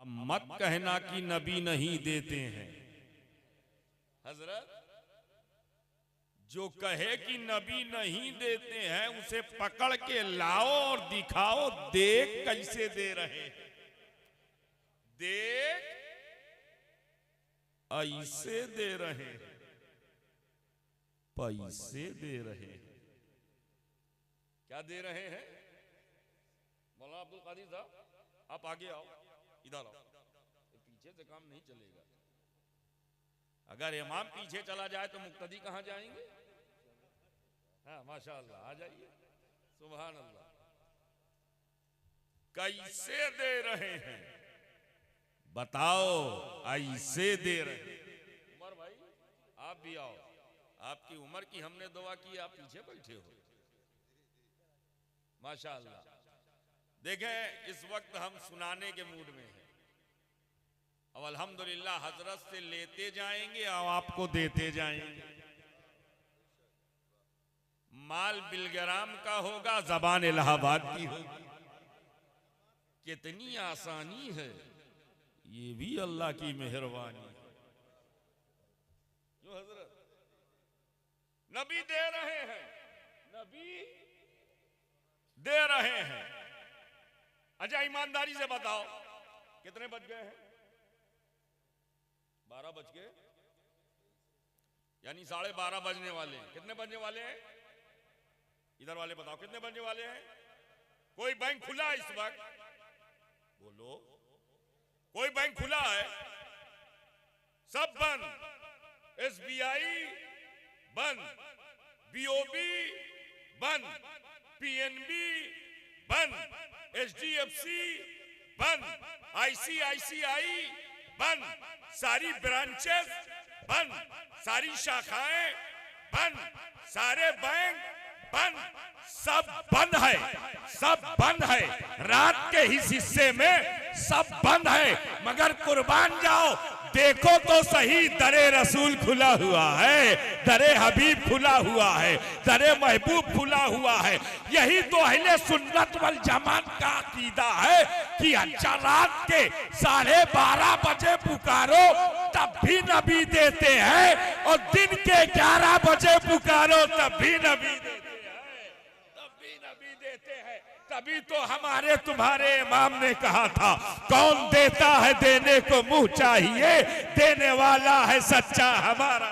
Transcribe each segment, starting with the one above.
अब मत कहना कि नबी नहीं देते हैं। हजरत जो कहे कि नबी नहीं देते हैं उसे पकड़ के लाओ और दिखाओ, देख कैसे दे रहे हैं। देख ऐसे दे रहे हैं, पैसे दे रहे हैं। क्या दे रहे हैं? मौलाना अब्दुल कादिर साहब आप आगे आओ, इधर आओ, पीछे से काम नहीं चलेगा। अगर इमाम पीछे चला जाए तो मुक्तदी कहां जाएंगे? हाँ माशाअल्लाह, आ जाइए, सुभान अल्लाह। कैसे दे रहे हैं बताओ, ऐसे दे रहे हैं। उमर भाई आप भी आओ, आपकी उम्र की हमने दुआ की, आप पीछे बैठे हो, माशाअल्लाह। देखें इस वक्त हम सुनाने के मूड में हैं। अब अल्हम्दुलिल्लाह हजरत से लेते जाएंगे और आपको देते जाएंगे। माल बिलग्राम का होगा, जबान इलाहाबाद की होगी। कितनी आसानी है, ये भी अल्लाह की मेहरबानी है। जो हजरत नबी दे रहे हैं, नबी दे रहे हैं। अच्छा ईमानदारी से बताओ कितने बज गए हैं? 12 बज गए, यानी 12:30 बजने वाले हैं। कितने बजने वाले हैं? इधर वाले बताओ कितने बजने वाले हैं? कोई बैंक खुला है इस वक्त? बोलो, कोई बैंक खुला है? सब बंद। एसबीआई बंद, बीओबी बंद, पीएनबी बंद, एचडीएफसी बंद, आईसीआईसीआई बंद, सारी ब्रांचेस बंद, सारी शाखाएं बंद, सारे बैंक बंद, सब बंद है, सब बंद है। रात के इस हिस्से में सब बंद है, मगर कुर्बान जाओ देखो तो सही, दरे रसूल खुला हुआ है, दरे हबीब खुला हुआ है, दरे महबूब खुला हुआ है। यही तो अहले सुन्नत वल जमात का अकीदा है कि अच्छा रात के 12:30 बजे पुकारो तब भी नबी देते हैं, और दिन के 11 बजे पुकारो तब भी नबी देते हैं, तब भी नबी देते हैं। तभी तो हमारे तुम्हारे इमाम ने कहा था, कौन देता है देने को मुंह चाहिए, देने वाला है सच्चा हमारा।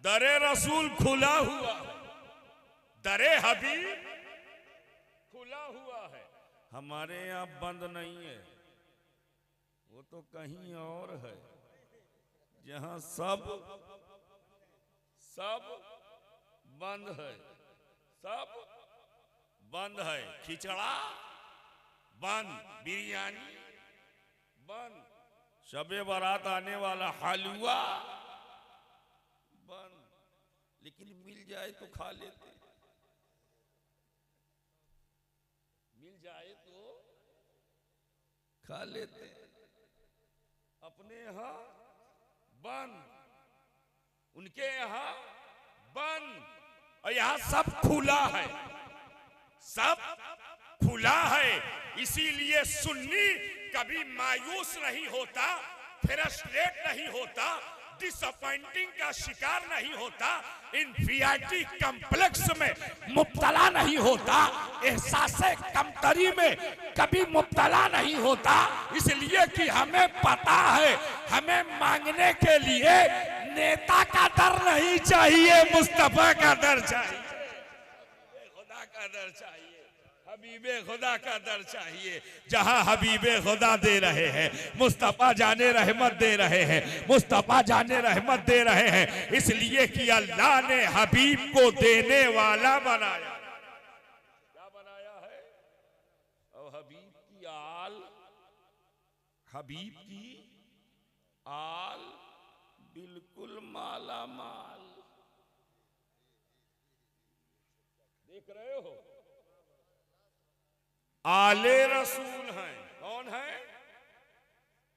दरे रसूल खुला हुआ है, दरे हबीब खुला हुआ है। हमारे यहाँ बंद नहीं है, वो तो कहीं और है, जहां सब बंद है, सब बंद है। खिचड़ा बंद, बिरयानी बंद, शबे बारात आने वाला हलवा बंद, लेकिन मिल जाए तो खा लेते, मिल जाए तो खा लेते। अपने यहाँ बंद, उनके यहाँ बंद, और यहाँ सब खुला है, सब खुला है। इसीलिए सुन्नी कभी मायूस नहीं होता, फ्रस्ट्रेट नहीं होता, डिसअपॉइंटिंग का शिकार नहीं होता, इन्फीरियरिटी कॉम्प्लेक्स में मुब्तला नहीं होता, एहसास कमतरी में कभी मुब्तला नहीं होता। इसलिए कि हमें पता है, हमें मांगने के लिए नेता का दर नहीं चाहिए, मुस्तफा का दर चाहिए, खुदा का दर चाहिए, हबीबे खुदा का दर चाहिए। जहां हबीबे खुदा दे रहे हैं, मुस्तफा जाने रहमत दे रहे हैं, मुस्तफा जाने रहमत दे रहे हैं, इसलिए कि अल्लाह ने हबीब को देने वाला बनाया। क्या बनाया है? और हबीब की आल, हबीब की आल बिल्कुल माला माल। देख रहे हो, आले रसूल हैं। कौन है?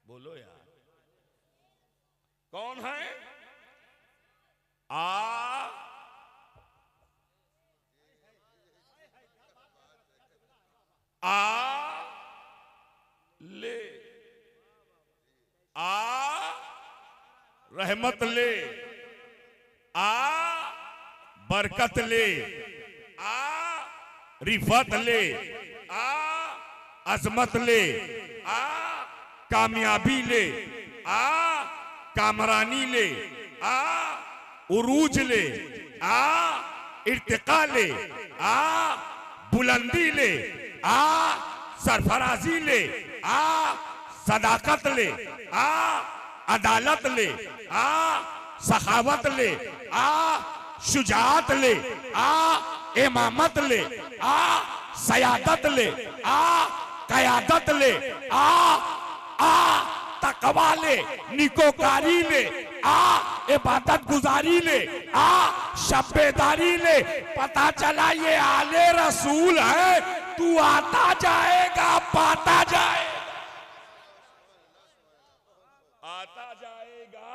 बोलो यार, कौन है? ले रहमत ले, आ बरकत ले, आ रिफत ले, आ अजमत ले, आ कामयाबी ले, आ कामरानी ले, आ उरूज ले, आ इर्तिका ले, आ बुलंदी ले, आ सरफराजी ले, आ सदाकत ले, आ अदालत ले, आ सखावत ले, आ शुजाअत ले, आ इमामत ले, आ सयादत ले, आ कयादत ले, आ तकवा ले, निकोकारी ले, आ इबादत गुजारी ले, आ शब्बेदारी ले। पता चला ये आले रसूल है, तू आता जाएगा पाता जाएगा, आता जाएगा,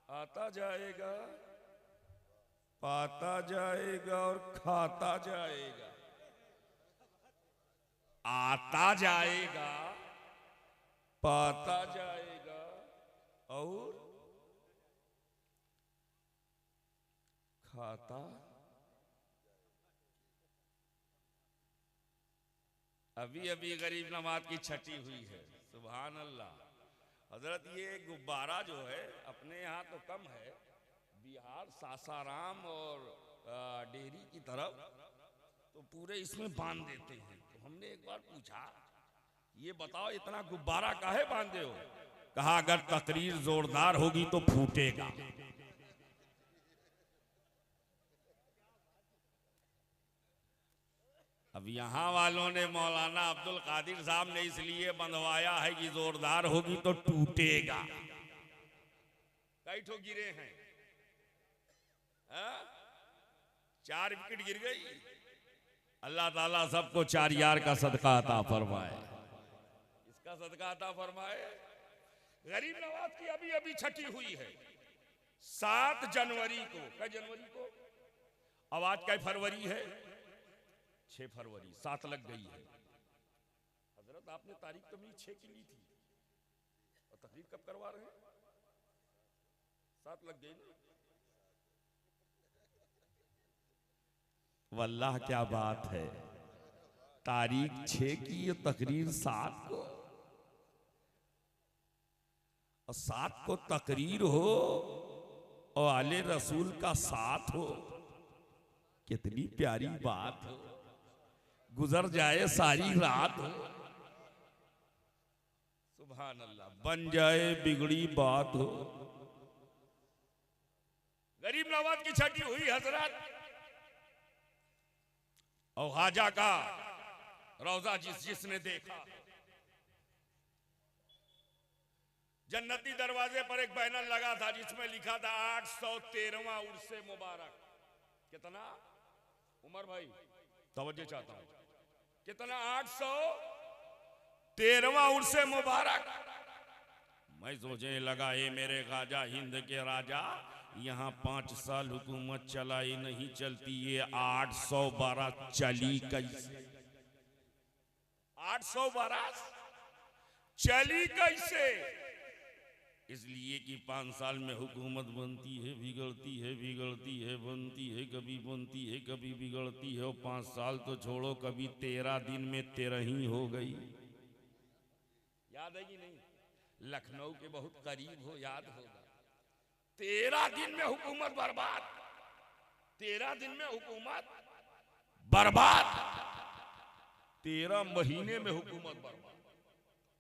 आता जाएगा, पाता जाएगा और खाता जाएगा। आता जाएगा, पाता जाएगा और खाता। अभी अभी गरीब नवाज की छठी हुई है, सुभान अल्लाह। हजरत ये गुब्बारा जो है अपने यहाँ तो कम है, बिहार सासाराम और डेहरी की तरफ तो पूरे इसमें बांध देते हैं। तो हमने एक बार पूछा, ये बताओ इतना गुब्बारा काहे बांधे हो? कहा अगर तकरीर जोरदार होगी तो फूटेगा। अब यहाँ वालों ने मौलाना अब्दुल कादिर साहब ने इसलिए बंधवाया है कि जोरदार होगी तो टूटेगा। कई ठो गिरे हैं, 4 विकेट गिर गई। अल्लाह ताला सबको 4 यार का सदका अता फरमाए, इसका सदका अता फरमाए। गरीब नवाज की अभी अभी छठी हुई है 7 जनवरी को। क्या जनवरी को? अब आज क्या फरवरी है? 6 फरवरी, 7 लग गई है। हजरत आपने तारीख तो मेरी 6 की ली थी और तकरीर कब करवा रहे हैं? 7 लग गई ना। वल्लाह क्या बात है, तारीख 6 की ये तकरीर 7 को, और 7 को तकरीर हो और आले रसूल का साथ हो, कितनी प्यारी बात हो। गुजर जाए सारी रात हो, सुभान अल्लाह, बन जाए बिगड़ी बात हो। गरीब नवाज की छठी हुई हजरत, और ख्वाजा का रोजा जिसने देखा, जन्नती दरवाजे पर एक बैनर लगा था जिसमें लिखा था 813वां उर्स मुबारक। कितना? उमर भाई तवज्जो चाहता हूं, कितना? 813वां उर्स मुबारक। मैं सोचने लगा, ये मेरे ख्वाजा हिंद के राजा, यहाँ 5 साल हुकूमत चलाई नहीं चलती, ये 812 चली कैसे? 812 चली कैसे? इसलिए कि 5 साल में हुकूमत बनती है, बिगड़ती है, बिगड़ती है, बनती है, कभी बनती है, कभी बिगड़ती है। और 5 साल तो छोड़ो, कभी 13 दिन में 13 ही हो गई। याद है कि नहीं? लखनऊ के बहुत करीब हो, याद होगा। 13 दिन में हुकूमत बर्बाद, 13 दिन में हुकूमत बर्बाद, 13 महीने में हुकूमत बर्बाद।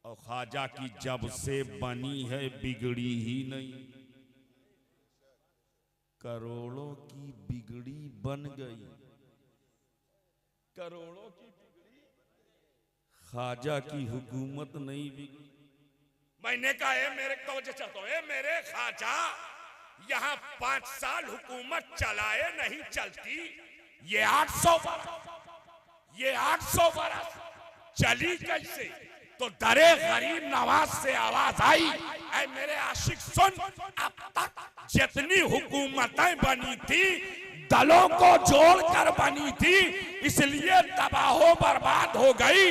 और ख्वाजा की जब से बनी है बिगड़ी ही नहीं, करोड़ों की बिगड़ी बन गई, करोड़ों की बिगड़ी, ख्वाजा की हुकूमत नहीं बिगड़ी। मैंने कहा है मेरे तवज्जो चाहता हूं, मेरे ख्वाजा यहाँ 5 साल हुकूमत चलाए नहीं चलती, ये 800 बरस चली कैसे? तो दरे गरीब नवाज से आवाज आई, ऐ मेरे आशिक सुन, अब तक जितनी हुकूमतें बनी थी दलों को जोड़कर बनी थी, इसलिए तबाह बर्बाद हो गई।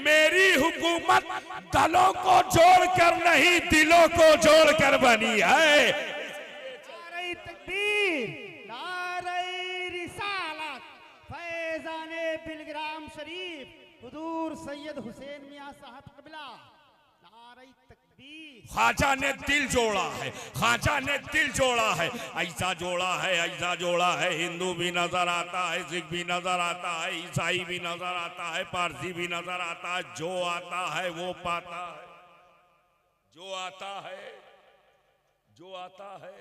मेरी हुकूमत दलों को जोड़कर नहीं, दिलों को जोड़कर बनी है। नारे तकबीर, नारे रिसालत, फैज़ाने बिलग्राम शरीफ हुजूर सैयद हुसैन मियां साहब क़िबला। नारे तकबीर। ख्वाजा ने दिल जोड़ा है, ख्वाजा ने दिल जोड़ा है, ऐसा जोड़ा है, ऐसा जोड़ा है। हिंदू भी नजर आता है, सिख भी नजर आता है, ईसाई भी नजर आता है, पारसी भी नजर आता है। जो आता है वो पाता है, जो आता है, जो आता है,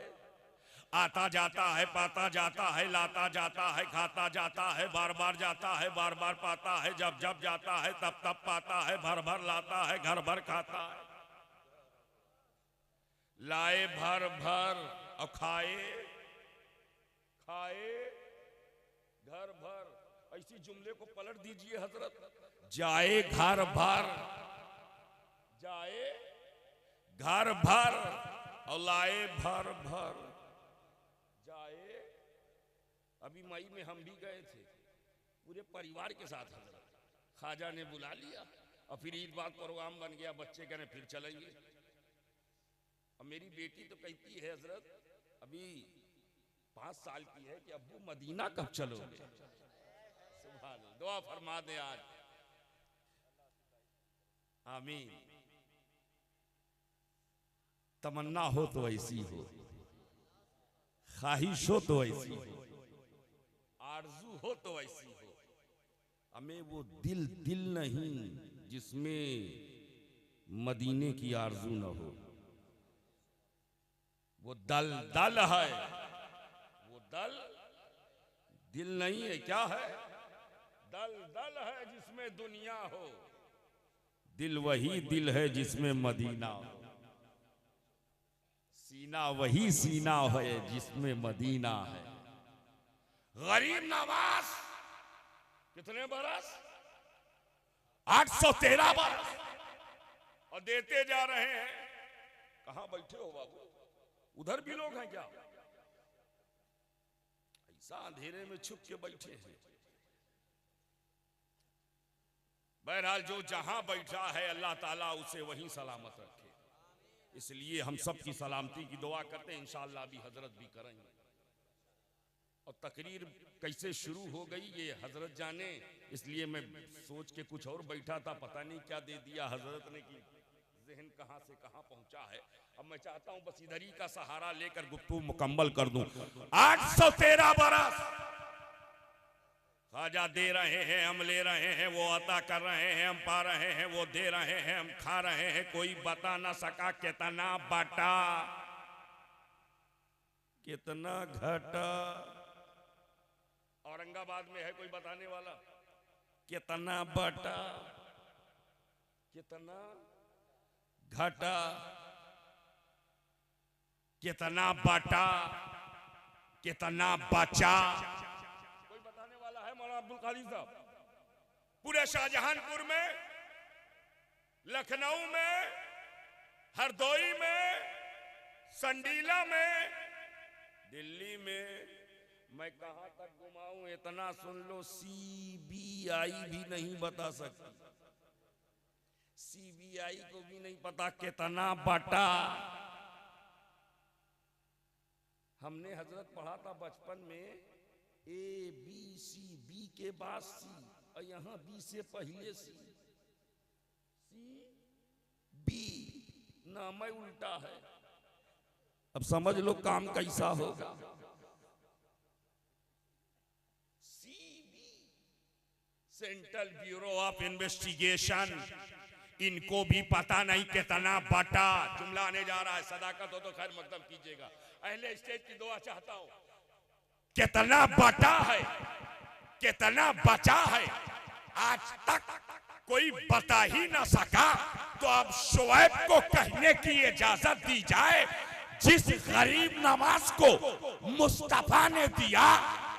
आता जाता है, पाता जाता है, लाता जाता है, खाता जाता है, बार बार जाता है, बार बार पाता है, जब जब जाता है तब तब पाता है, भर भर लाता है, घर भर खाता है। लाए भर भर और खाए खाए घर भर। ऐसी जुमले को पलट दीजिए हजरत। जाए घर भर, जाए घर भर और लाए भर भर। जाए, अभी मई में हम भी गए थे पूरे परिवार के साथ। हजरत ख्वाजा ने बुला लिया और फिर ईद बाद प्रोग्राम बन गया। बच्चे कहने फिर चलेंगे। अब मेरी बेटी तो कहती है हजरत अभी 5 साल की है कि अब्बू मदीना कब चलोगे। सुभान अल्लाह, दुआ फरमा दे आज, आमीन। तमन्ना हो तो ऐसी हो, ख्वाहिश हो तो ऐसी हो, आरजू हो तो ऐसी हो। हमें वो दिल दिल नहीं जिसमें मदीने की आरजू न हो। वो दल दल है, वो दल दिल नहीं है। क्या है? दल दल है जिसमें दुनिया हो। दिल वही दिल है जिसमें मदीना हो। सीना वही सीना है जिसमें मदीना है। गरीब नवाज कितने बरस? 813 बरस और देते जा रहे हैं। कहां बैठे हो बाबू? उधर भी लोग हैं क्या? ऐसा अंधेरे में छुप के बैठे हैं। बहरहाल जो जहां बैठा है अल्लाह ताला उसे वहीं सलामत रखे। इसलिए हम सब की सलामती की दुआ करते हैं। इंशाअल्लाह अभी हजरत भी करेंगे। और तकरीर कैसे शुरू हो गई ये हजरत जाने, इसलिए मैं सोच के कुछ और बैठा था, पता नहीं क्या दे दिया हजरत ने कि ज़हन कहां से कहां पहुंचा है। अब मैं चाहता हूं बस इधर ही का सहारा लेकर गुफ्तगू मुकम्मल कर दूं। 813 बरस ख्वाजा दे रहे हैं, हम ले रहे हैं। वो अता कर रहे हैं, हम पा रहे हैं। वो दे रहे हैं, हम खा रहे हैं। कोई बता ना सका कितना बाटा, कितना घटा। औरंगाबाद में है कोई बताने वाला? कितना बटा, कितना घटा, कितना बटा, कितना बचा। कोई बताने वाला है? मौलाना अब्दुल कादिर साहब। पूरे शाहजहांपुर में, लखनऊ में, हरदोई में, संडीला में, दिल्ली में, मैं कहां तक घुमाऊं इतना सुन लो। CBI भी नहीं बता सकती। CBI को भी नहीं पता कितना बटा। हमने हजरत पढ़ा था बचपन में ABC, B के बाद C और यहां B से पहले C, B नाम उल्टा है। अब समझ लो काम कैसा होगा। सेंट्रल ब्यूरो ऑफ इन्वेस्टिगेशन, इनको भी पता नहीं कितना बटा। जुमला आने जा रहा है, सदाकत हो तो खैर मकदम कीजिएगा। अहले स्टेज की दुआ चाहता हूं। कितना बटा है, कितना बचा है, आज तक कोई बता ही ना सका। तो अब शुएब को कहने की इजाजत दी जाए। जिस गरीब नवाज को मुस्तफा ने दिया,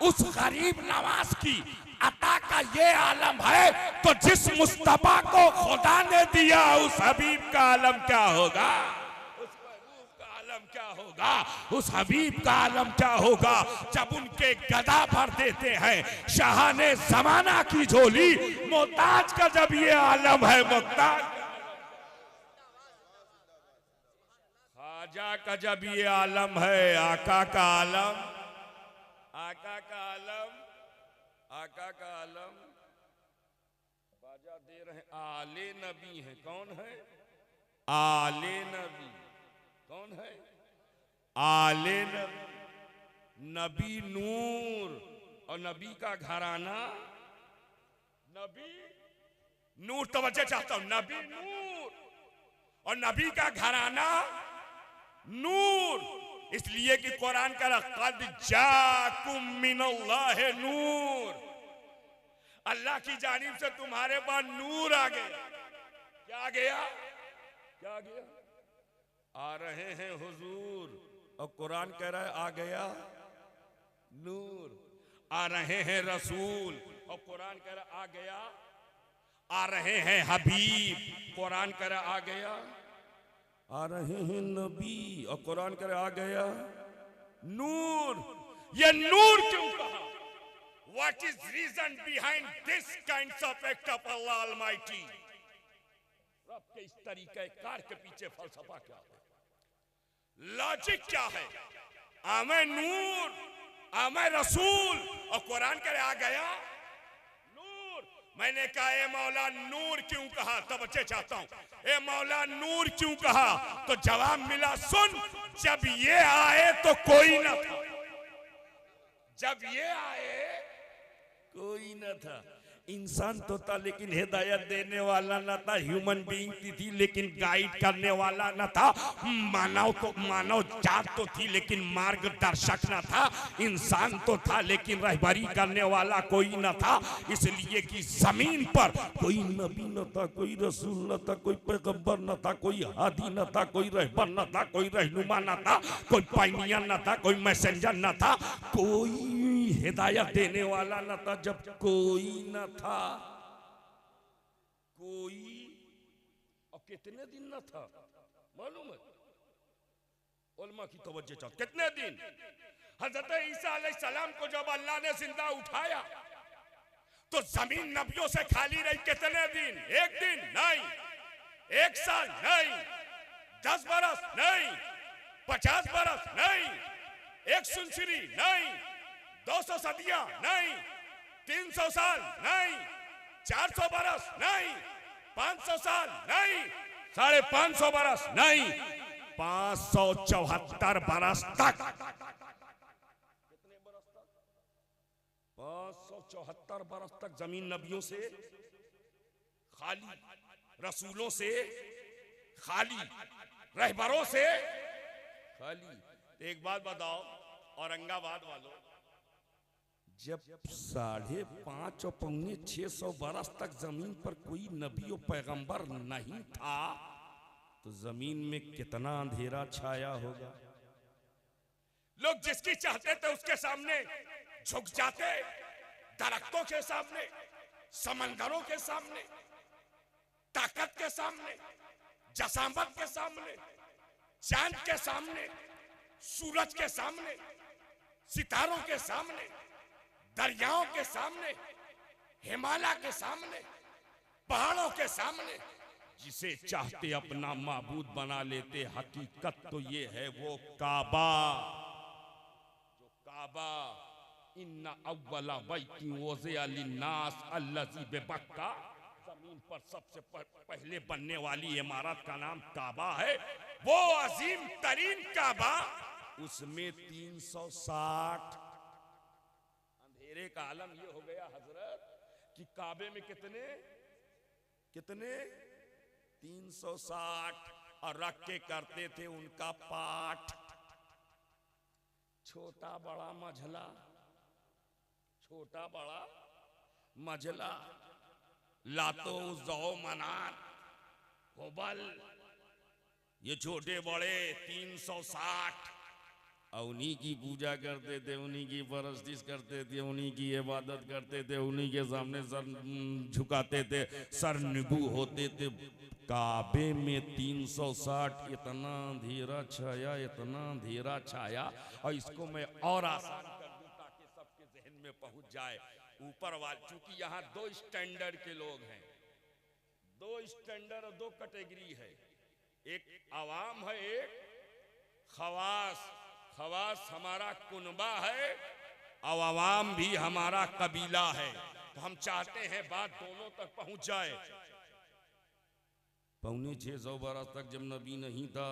उस गरीब नवाज की अता का ये आलम है, तो जिस मुस्तफा को खुदा ने दिया उस हबीब का आलम क्या होगा? उस महबूब का आलम क्या होगा? होगा, उस हबीब का आलम क्या होगा जब उनके गदा भर देते हैं शाहाने जमाना की झोली। मोहताज का जब ये आलम है, मोहताज ख्वाजा का जब ये आलम है, आका का आलम, आका का आलम, आका का आलम। बाजा दे रहे आले नबी है। कौन है? आले नबी। कौन है? आले नबी। नबी नूर और नबी का घराना नबी नूर। तवज्जो चाहता हूं, नबी नूर और नबी का घराना नूर। इसलिए कि कुरान का लक़द जाकुम मिनल्लाहि नूर, अल्लाह की जानिब से तुम्हारे पास नूर आ गया। क्या आ गया? क्या आ गया? आ रहे हैं हुजूर, और कुरान कह रहा है आ गया नूर। आ रहे हैं रसूल, और कुरान कह रहा आ गया। आ रहे हैं हबीब, कुरान कह रहा आ गया। आ रहे हैं नबी, और कुरान कह रहा आ गया नूर। ये नूर क्यों कहा? What is reason behind this kinds of act of Allah Almighty? रब के इस तरीके कार के पीछे फलसफा क्या है, लॉजिक क्या है? आमे नूर, आमे रसूल, और कुरान करे आ गया नूर। मैंने कहा ए मौला नूर क्यों कहा? तवज्जो चाहता हूं, ए मौला नूर क्यों कहा? तो जवाब मिला, सुन, जब ये आए तो कोई न था। जब ये आए कोई न था। इंसान तो था लेकिन हिदायत देने वाला न था। ह्यूमन बीइंग थी लेकिन गाइड करने वाला न था। मानव जात तो थी लेकिन मार्गदर्शक न था। इंसान तो था लेकिन रहबरी करने वाला कोई न था। इसलिए कि जमीन पर कोई नबी न था, कोई रसूल न था, कोई पैगंबर न था, कोई हादी न था, कोई रहबर न था, कोई रहनुमा न था, कोई पायनियर न था, कोई मैसेंजर न था, कोई हिदायत देने वाला न था। जब कोई न था, कोई, और कितने दिन न था मालूम है? उलमा की तवज्जो चाहते, कितने दिन? हजरत ईसा अलैहिस्सलाम को जब अल्लाह ने जिंदा उठाया तो जमीन नबियों से खाली रही। कितने दिन? एक दिन नहीं, एक साल नहीं, 10 बरस नहीं, 50 बरस नहीं, 1 सेंचुरी नहीं, 200 सदियां नहीं, 300 साल नहीं, 400 बरस नहीं, 500 साल नहीं, 550 बरस नहीं, 574 बरस तक। कितने बरस तक? 574 बरस तक जमीन नबियों से खाली, रसूलों से खाली, रहबरों से खाली। एक बात बताओ औरंगाबाद वालों, जब 5.5 और 650 बरस तक जमीन पर कोई नबी और पैगंबर नहीं था तो जमीन में कितना अंधेरा छाया होगा। लोग जिसकी चाहते थे उसके सामने झुक जाते, दरख्तों के सामने, समंदरों के सामने, ताकत के सामने, जसामत के सामने, चांद के सामने, सूरज के सामने, सितारों के सामने, दरियाओं के सामने, हिमालय के सामने, पहाड़ों के सामने। जिसे चाहते अपना माबूद बना लेते। हकीकत तो ये है वो काबा, जो काबा इन्ना अव्वला बैतिन वुज़िअ लिन्नास अल्लज़ी बिबक्का, जमीन पर सबसे पहले बनने वाली इमारत का नाम काबा है। वो अजीम तरीन काबा, उसमें 360 अंधेरे का आलम ये हो गया हजरत कि काबे में कितने 360 और रख के करते थे उनका पाठ। छोटा बड़ा मझला, छोटा बड़ा मझला, लातो जौ मनात हुबल, ये छोटे बड़े 360 और उन्हीं की पूजा करते थे, उन्हीं की परस्तिश करते थे, उन्हीं की इबादत करते थे, उन्हीं के सामने सर झुकाते थे, सर निगू होते थे। काबे में 360 इतना अंधेरा छाया, इतना अंधेरा छाया। और इसको मैं और आसान कर दूं ताकि सबके जहन में पहुंच जाए। ऊपर वाले, चूंकि यहाँ दो स्टैंडर्ड के लोग हैं, दो स्टैंडर्ड और दो कैटेगरी है, एक आवाम है, एक खवास। खवास हमारा कुनबा है और आवाम भी हमारा कबीला है। तो हम चाहते हैं बात दोनों तक पहुंच जाए। 550 बरस तक जब नबी नहीं था,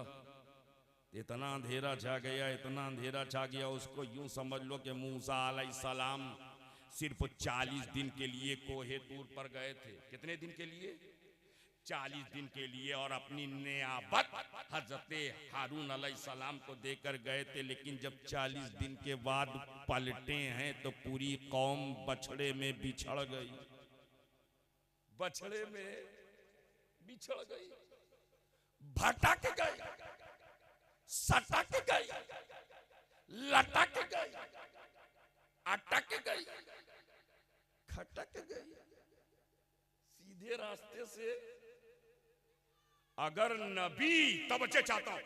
इतना अंधेरा छा गया, इतना अंधेरा छा गया, उसको यूं समझ लो कि मूसा अलैहिस्सलाम सिर्फ 40 दिन के लिए कोहे तूर पर गए थे। कितने दिन के लिए? 40 दिन के लिए। और अपनी नियाबत हजरत हारून अलैहिस्सलाम को देकर गए थे। लेकिन जब 40 दिन के बाद पलटे हैं तो पूरी कौम बछड़े में बिछड़ गई, बछड़े में बिछड़ गई, भटक गई, सटक गई, लटक गई, अटक गई, खटक गई। सीधे रास्ते से अगर नबी, तवज्जो चाहता हूं,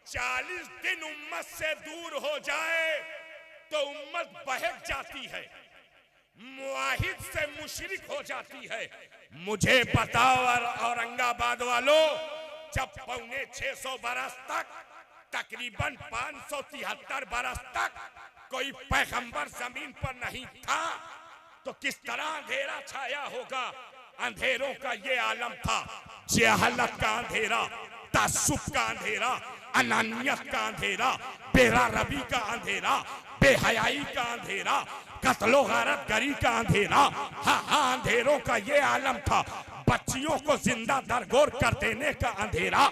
40 दिन उम्मत से दूर हो जाए तो उम्मत बहक जाती है, मुआहिद से मुशरिक हो जाती है। मुझे बताओ औरंगाबाद वालों, जब 650 बरस तक, तकरीबन 573 बरस तक कोई पैगंबर जमीन पर नहीं था तो किस तरह अंधेरा छाया होगा? अंधेरों का ये आलम था, जहालत का अंधेरा, तासुब का अंधेरा, अनानियत का अंधेरा, बेरारबी का अंधेरा, बेहयाई का अंधेरा, कत्लो गारतगरी का अंधेरा। हाँ, अंधेरों का ये आलम था। बच्चियों को जिंदा दरगोर कर देने का अंधेरा,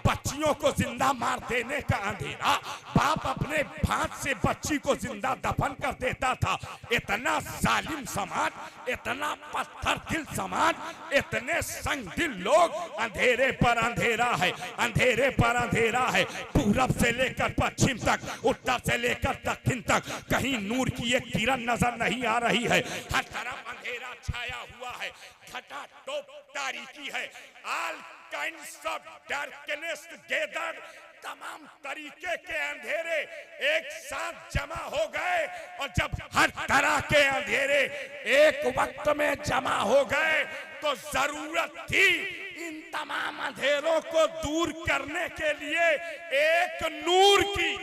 बच्चियों को जिंदा मार देने का अंधेरा, बाप अपने हाथ से बच्ची को जिंदा दफन कर देता था। इतना जालिम समाज, इतना पत्थर दिल समाज, इतने संग दिल लोग। अंधेरे पर अंधेरा है, अंधेरे पर अंधेरा है, पूरब से लेकर पश्चिम तक, उत्तर से लेकर दक्षिण तक, कहीं नूर की एक किरण नजर नहीं आ रही है। हर तरफ अंधेरा छाया हुआ है, घटा टोप तारीकी है। All kinds of darkness gather, तमाम तरीके के अंधेरे एक साथ जमा हो गए। और जब हर तरह के अंधेरे एक वक्त में जमा हो गए तो जरूरत थी इन तमाम अंधेरों को दूर करने के लिए एक नूर की।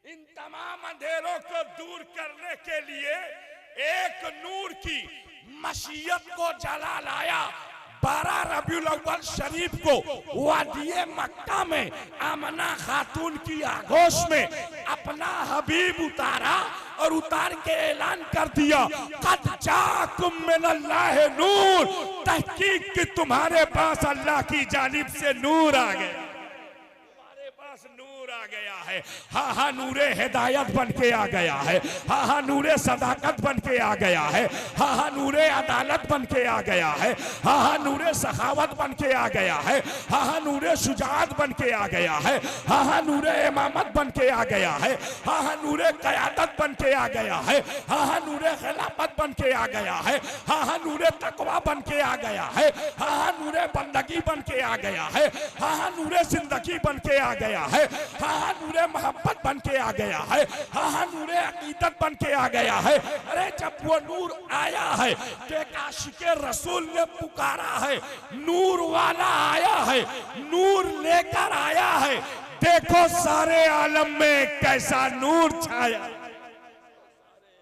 इन तमाम अंधेरों को दूर करने के लिए एक नूर की मशीयत को जला लाया। 12 रबीउल अव्वल शरीफ को वादिये मक्का में आमना खातून की आगोश में अपना हबीब उतारा और उतार के ऐलान कर दिया, कद जाकुम मिनल्लाहि नूर, तहकीक कि तुम्हारे पास अल्लाह की जानिब से नूर आ गया, तुम्हारे पास नूर आ गया है। हाँ हाँ, नूरे हिदायत बन के आ गया है। हाँ हाँ, नूरे सदाकत बन के आ गया है। हाँ हाँ, नूरे अदालत बन के आ गया है। हाँ हाँ, नूरे सखावत बन के आ गया है। हाँ हाँ, नूरे शुजाअत बन के आ गया है। हाँ हाँ, नूरे इमामत बन के आ गया है। हाँ हाँ, नूरे क़यादत बन के आ गया है। हाँ हाँ, नूरे खिलाफत बन के आ गया है। हाँ हाँ, नूरे तकवा बन के आ गया है। हाँ हाँ, नूरे बंदगी बन के आ गया है। हाँ हाँ, नूरे जिंदगी बन के आ गया है। हाँ हाँ, नूरे मोहब्बत बन के आ गया है। हाँ हाँ, नूरे अकीदत बन के आ गया है। अरे जब वो नूर आया है कि आशिके रसूल ने पुकारा है, नूर वाला आया है, नूर लेकर आया है। देखो सारे आलम में कैसा नूर छाया, सारे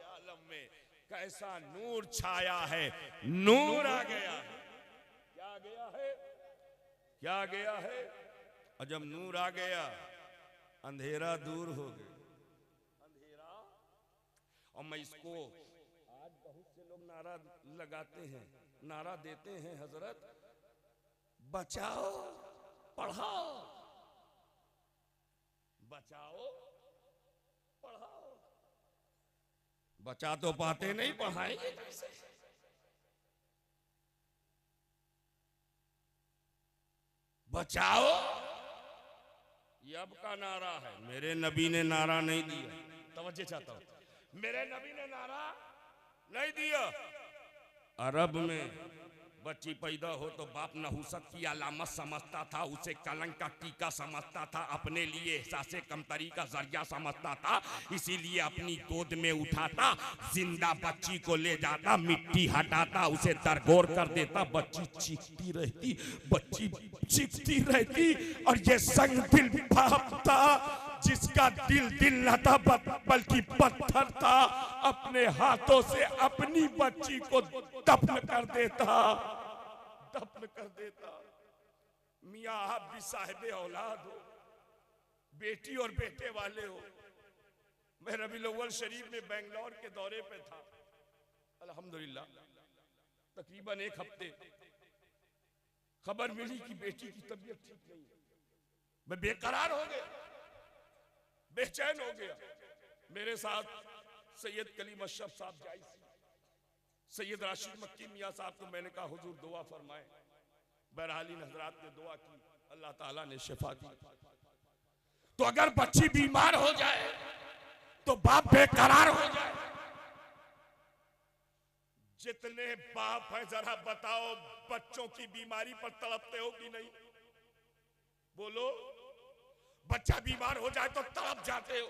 आलम में कैसा नूर छाया है। नूर आ गया। क्या गया है? क्या गया है? और जब नूर आ गया, अंधेरा दूर हो गया। अंधेरा, और मैं इसको आज बहुत से लोग नारा लगाते हैं, नारा देते हैं, हजरत बचाओ पढ़ाओ, बचाओ पढ़ाओ। बचा तो पाते नहीं, पढ़ाएंगे कैसे? बचाओ, ये अब का नारा है, मेरे नबी ने नारा नहीं दिया। तवज्जो चाहता हूं, मेरे नबी ने नारा नहीं दिया। अरब में बच्ची पैदा हो तो बाप नहुसत की अलामत समझता था, उसे कलंक का टीका समझता था, अपने लिए एहसासे कमतरी का जरिया समझता था, इसीलिए अपनी गोद में उठाता, जिंदा बच्ची को ले जाता, मिट्टी हटाता, उसे दरगोर कर देता, बच्ची चीखती रहती, बच्ची चीखती रहती। और ये संग दिल बाप था जिसका दिल न था बल्कि पत्थर था, अपने हाथों से अपनी बच्ची को दफन कर देता। मियाँ आप भी साहिबे औलाद हो, बेटी और बेटे वाले हो। मैं रबीउल अव्वल शरीफ में बेंगलोर के दौरे पे था, अल्हम्दुलिल्लाह तकरीबन 1 हफ्ते। खबर मिली कि बेटी की तबीयत ठीक नहीं है। मैं बेकरार हो गया, बेचैन हो गया। मेरे साथ सैयद कलीम अशरफ साहब जायसी, सैयद राशिद मक्की मियाँ साहब को मैंने कहा हुजूर दुआ फरमाए। बहरहाल इन हजरात ने दुआ की, अल्लाह ताला ने शिफा दी। तो अगर बच्ची बीमार हो जाए तो बाप बेकरार हो जाए। जितने बाप हैं जरा बताओ, बच्चों की बीमारी पर तड़पते हो कि नहीं? बोलो। बच्चा बीमार हो जाए तो तड़प जाते हो,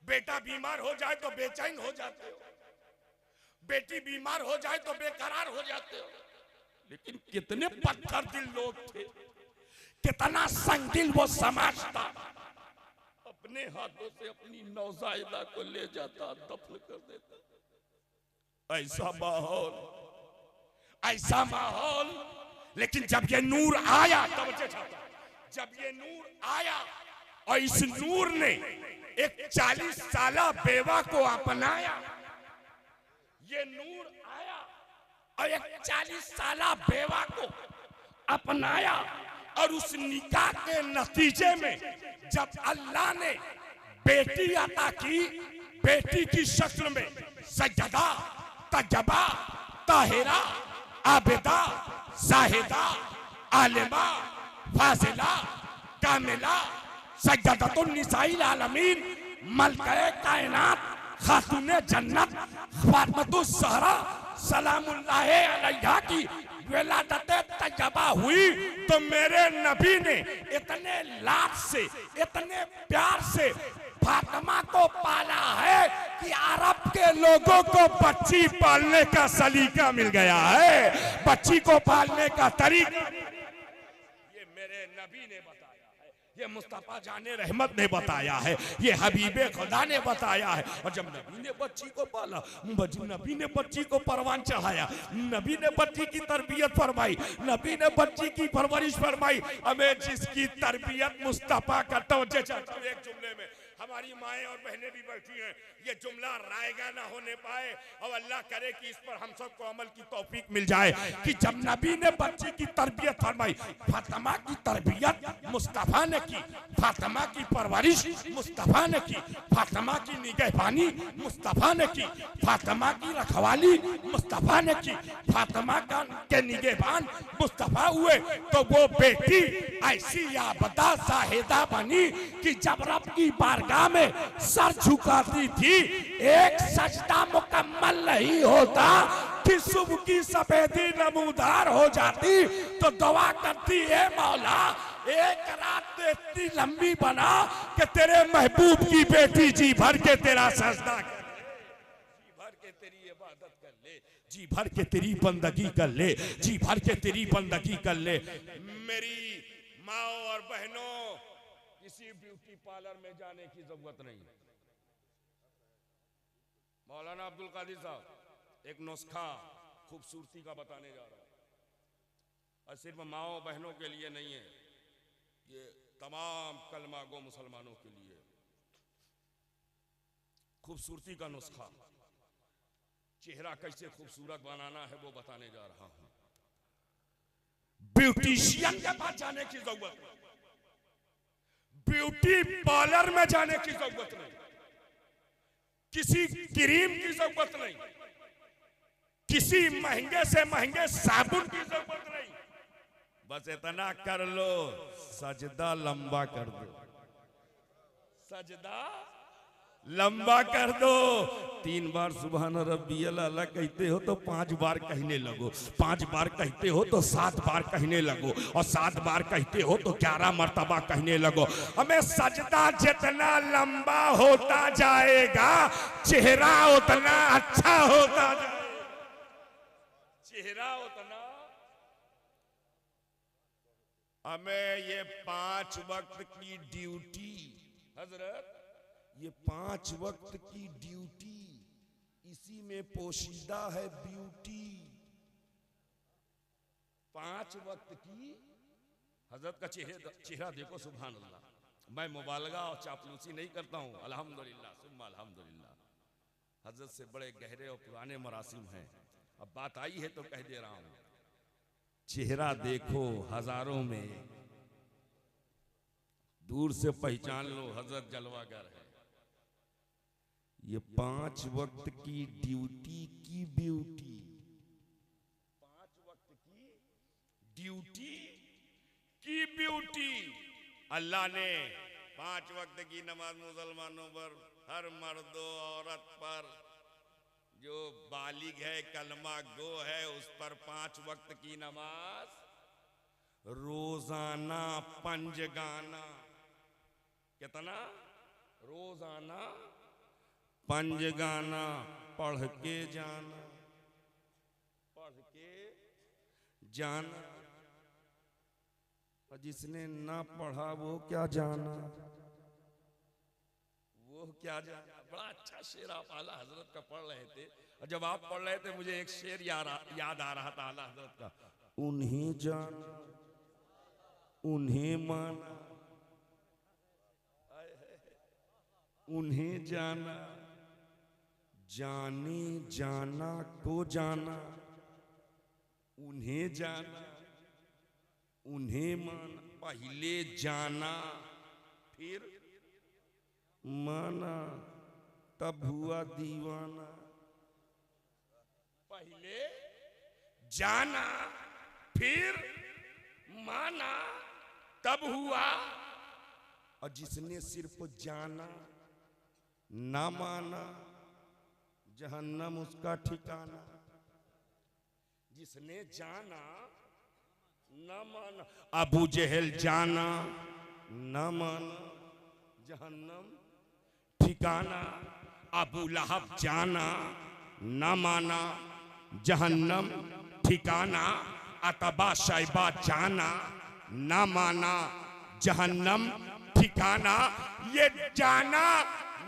बेटा बीमार हो जाए तो बेचैन हो जाते हो, बेटी बीमार हो जाए तो बेकरार हो जाते हो। लेकिन कितने पत्थर दिल लोग थे, कितना संगदिल वो समाज था, अपने हाथों से अपनी नौजायदा को ले जाता, दफन कर देता। ऐसा माहौल। लेकिन जब ये नूर आया, जब ये नूर आया और इस नूर ने एक 40 साला बेवा को अपनाया, ये नूर आया और एक 40 साला बेवा को अपनाया। और उस निकाह के नतीजे में जब अल्लाह ने बेटी अता की, बेटी की शक्ल में सज्जदा, तजबा, ताहिरा, आबिदा, जाहिदा, आलिमा, फाजिला, कामिला, सज्जदतुन निसाइल आलमीन, मलके कायनात, खातूने जन्नत, फातिमतुज ज़हरा सलामुल्लाह अलैहा की विलादत तैयबा हुई। तो मेरे नबी ने इतने लाड से, इतने प्यार से फातिमा को पाला है कि अरब के लोगों को बच्ची पालने का सलीका मिल गया है। बच्ची को पालने का तरीका ये मेरे नबी ने बताया है, ये मुस्तफा जाने रहमत ने बताया है, ये हबीबे खुदा ने बताया है। और जब नबी ने बच्ची को पाला, नबी ने बच्ची को परवान चढ़ाया, नबी ने बच्ची की तरबियत फरमाई, नबी ने बच्ची की परवरिश फरमाई। हमें जिसकी तरबियत मुस्तफा का, तवज्जो चाहता हूं एक जुमले में, हमारी माएं और बहनें भी बैठी हैं, ये जुमला रायगा ना होने पाए और अल्लाह करे कि इस पर हम सबको अमल की तौफीक मिल जाए कि जब नबी ने बच्ची की तरबियत फरमाई, फातिमा की तरबियत मुस्तफा ने की, फातिमा की परवरिश मुस्तफा ने की, फातिमा की निगहबानी मुस्तफा ने की, फातिमा की रखवाली मुस्तफा ने की, फातिमा का के निगहबान मुस्तफा हुए। तो वो बेटी ऐसी आबदा जाहिदा बनी कि जब रब की बारगाह में सर झुकाती थी, एक सजदा मुकम्मल नहीं होता कि सुबह की सफेदी नमूदार हो जाती। तो दुआ करती है मौला एक रात इतनी लंबी बना कि तेरे महबूब की बेटी जी भर के तेरा सजदा कर ले, जी भर के तेरी इबादत कर ले, जी भर के तेरी बंदगी कर ले, जी भर के तेरी बंदगी कर ले। मेरी माँ और बहनों, किसी ब्यूटी पार्लर में जाने की जरूरत नहीं। मौलाना अब्दुल कादिर साहब एक नुस्खा खूबसूरती का बताने जा रहा है, और सिर्फ माओ बहनों के लिए नहीं है, ये तमाम कलमा गो मुसलमानों के लिए खूबसूरती का नुस्खा। चेहरा कैसे खूबसूरत बनाना है वो बताने जा रहा हूं। ब्यूटिशियन के पास जाने की जरूरत नहीं, ब्यूटी पार्लर में जाने की जरूरत नहीं, किसी क्रीम की जरूरत नहीं, किसी महंगे से महंगे साबुन की जरूरत नहीं, बस इतना कर लो, सजदा लंबा कर दो, सजदा लंबा कर दो। 3 बार सुभान रब्बियल आला कहते हो तो 5 बार कहने लगो, 5 बार कहते हो तो 7 बार कहने लगो, और 7 बार कहते हो तो 11 मर्तबा कहने लगो। हमें सजदा जितना लंबा होता जाएगा, चेहरा उतना अच्छा होता जाएगा, चेहरा उतना। हमें ये 5 वक्त की ड्यूटी, हजरत ये 5 वक्त की ड्यूटी, इसी में पोशीदा है ब्यूटी। 5 वक्त की, हजरत का चेहरा देखो, सुभान अल्लाह। मैं मुबालगा और चापलूसी नहीं करता हूं, अल्हम्दुलिल्लाह सुम्मा अल्हम्दुलिल्लाह। हजरत से बड़े गहरे और पुराने मरासिम हैं, अब बात आई है तो कह दे रहा हूं। चेहरा देखो हजारों में, दूर से पहचान लो हजरत जलवागर है। ये 5 वक्त की ड्यूटी की ब्यूटी, 5 वक्त की ड्यूटी की ब्यूटी। अल्लाह ने 5 वक्त की नमाज मुसलमानों पर, हर मर्द औरत पर, जो बालिग है कलमा गो है, उस पर 5 वक्त की नमाज रोजाना पंजगाना। कितना? रोजाना पंजगाना पढ़ के जाना, पढ़ के जाना। और जिसने ना पढ़ा वो क्या जाना, वो क्या जाना। बड़ा अच्छा शेर आप आला हजरत का पढ़ रहे थे, और जब आप पढ़ रहे थे मुझे एक शेर याद आ रहा था आला हजरत का। उन्हें जाना उन्हें माना, उन्हें जाना जाने जाना को जाना, उन्हें जाना उन्हें माना। पहले जाना फिर माना, तब हुआ दीवाना। पहले जाना फिर माना, तब हुआ। और जिसने सिर्फ जाना ना माना, जहन्नम उसका ठिकाना। जिसने जाना ना माना, अबू जहल जाना ना माना, जहन्नम ठिकाना। अबू लहब जाना ना माना, जहन्नम ठिकाना। अतबा शैबा जाना ना माना, जहन्नम ठिकाना। ये जाना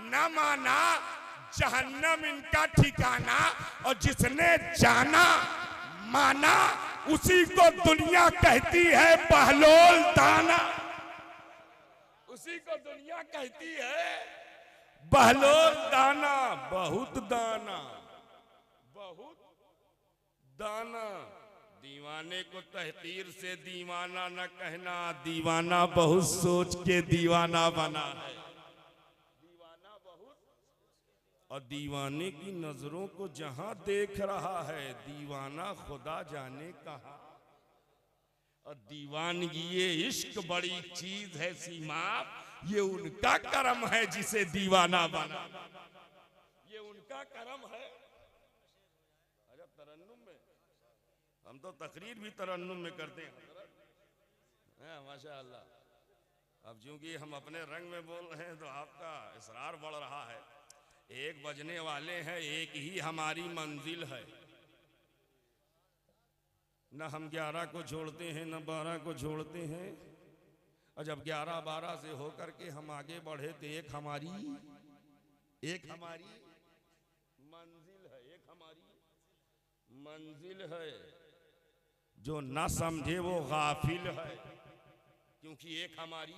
ना माना, जहन्नम इनका ठिकाना। और जिसने जाना माना, उसी को दुनिया कहती है बहलोल दाना, उसी को दुनिया कहती है बहलोल दाना। बहुत दाना, बहुत दाना। दीवाने को तहतीर से दीवाना न कहना, दीवाना बहुत सोच के दीवाना बना है। दीवाना बहुत, और दीवाने की नजरों को जहां देख रहा है, दीवाना खुदा जाने कहां। और दीवानगी ये इश्क बड़ी चीज है सीमा, ये उनका करम है जिसे दीवाना बना, ये उनका करम है। अरे तरन्नुम में हम तो तकरीर भी तरन्नुम में करते हैं, माशाअल्लाह। अब चूंकि हम अपने रंग में बोल रहे हैं तो आपका इसरार बढ़ रहा है। 1 बजने वाले हैं, एक ही हमारी मंजिल है। न हम 11 को छोड़ते हैं, न 12 को छोड़ते हैं। और जब 11-12 से होकर के हम आगे बढ़े तो एक हमारी मंजिल है, एक हमारी मंजिल है। जो न समझे वो गाफिल है, क्योंकि एक हमारी।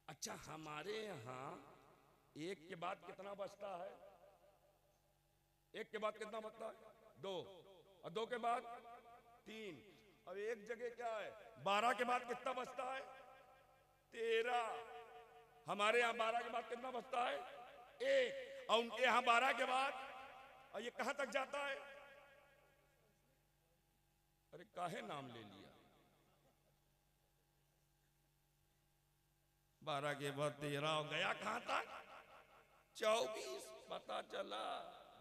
अच्छा, हमारे यहाँ 1 के बाद कितना बचता है? 1 के बाद कितना बचता है? 2, और 2 के बाद 3। अब एक जगह क्या है? 12 के बाद कितना बचता है? 13। हमारे यहाँ 12 के बाद कितना बचता है? 1। और उनके यहाँ 12 के बाद, और ये कहां तक जाता है? अरे काहे नाम ले लिया? 12 के बाद 13 गया कहां तक 24। पता चला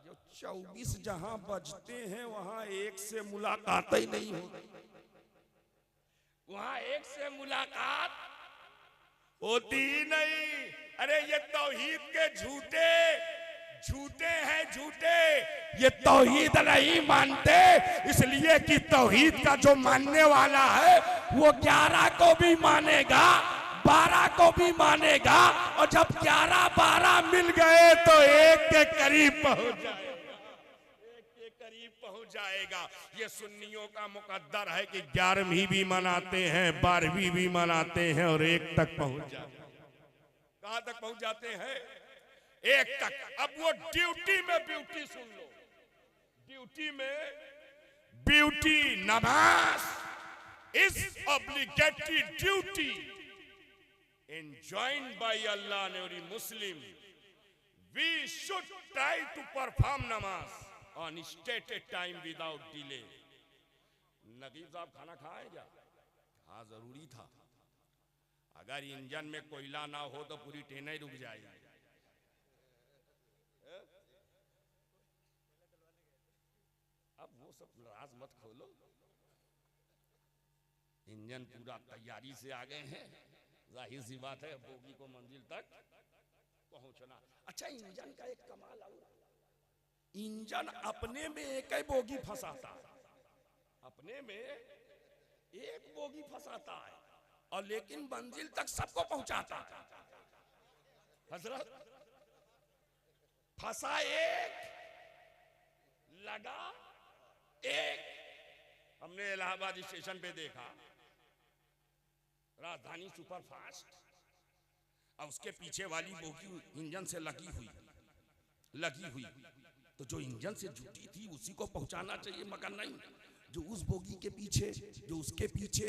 जो 24 जहां बजते हैं वहां एक से मुलाकात ही नहीं होती, वहां एक से मुलाकात होती ही नहीं। अरे ये तौहीद के झूठे हैं, झूठे। ये तौहीद नहीं मानते, इसलिए कि तौहीद का जो मानने वाला है वो 11 को भी मानेगा, 12 को भी मानेगा, और जब 11-12 मिल गए तो एक के करीब पहुंच जाएगा, एक के करीब पहुंच जाएगा। ये सुन्नियों का मुकद्दर है कि 11वीं भी मनाते हैं, 12वीं भी मनाते हैं और एक तक पहुंच जाते हैं। कहां तक पहुंच जाते हैं? एक तक। अब वो ड्यूटी में ब्यूटी सुन लो, ड्यूटी में ब्यूटी। नमाज is obligatory duty enjoined by Allah and every Muslim. We should try to perform namaz on stated time without delay. नकीब साहब खाना खाए क्या? हाँ जरूरी था। अगर इंजन में कोयला ना हो तो पूरी ट्रेन ही रुक जाएगी। अब वो सब राज मत खोलो। इंजन पूरा तैयारी से आ गए हैं, जाहिर सी बात है बोगी को मंजिल तक पहुंचना। अच्छा, इंजन का एक कमाल और, इंजन अपने में एक ही बोगी फंसाता है, अपने में एक बोगी फंसाता है, और लेकिन मंजिल तक सबको पहुंचाता है। हजरत फंसा एक, लगा एक। हमने इलाहाबाद स्टेशन पे देखा राजधानी सुपरफास्ट, और उसके पीछे वाली बोगी इंजन से लगी हुई। तो जो इंजन से जुटी थी उसी को पहुंचाना चाहिए, मगर नहीं, जो उस बोगी के पीछे, जो उसके पीछे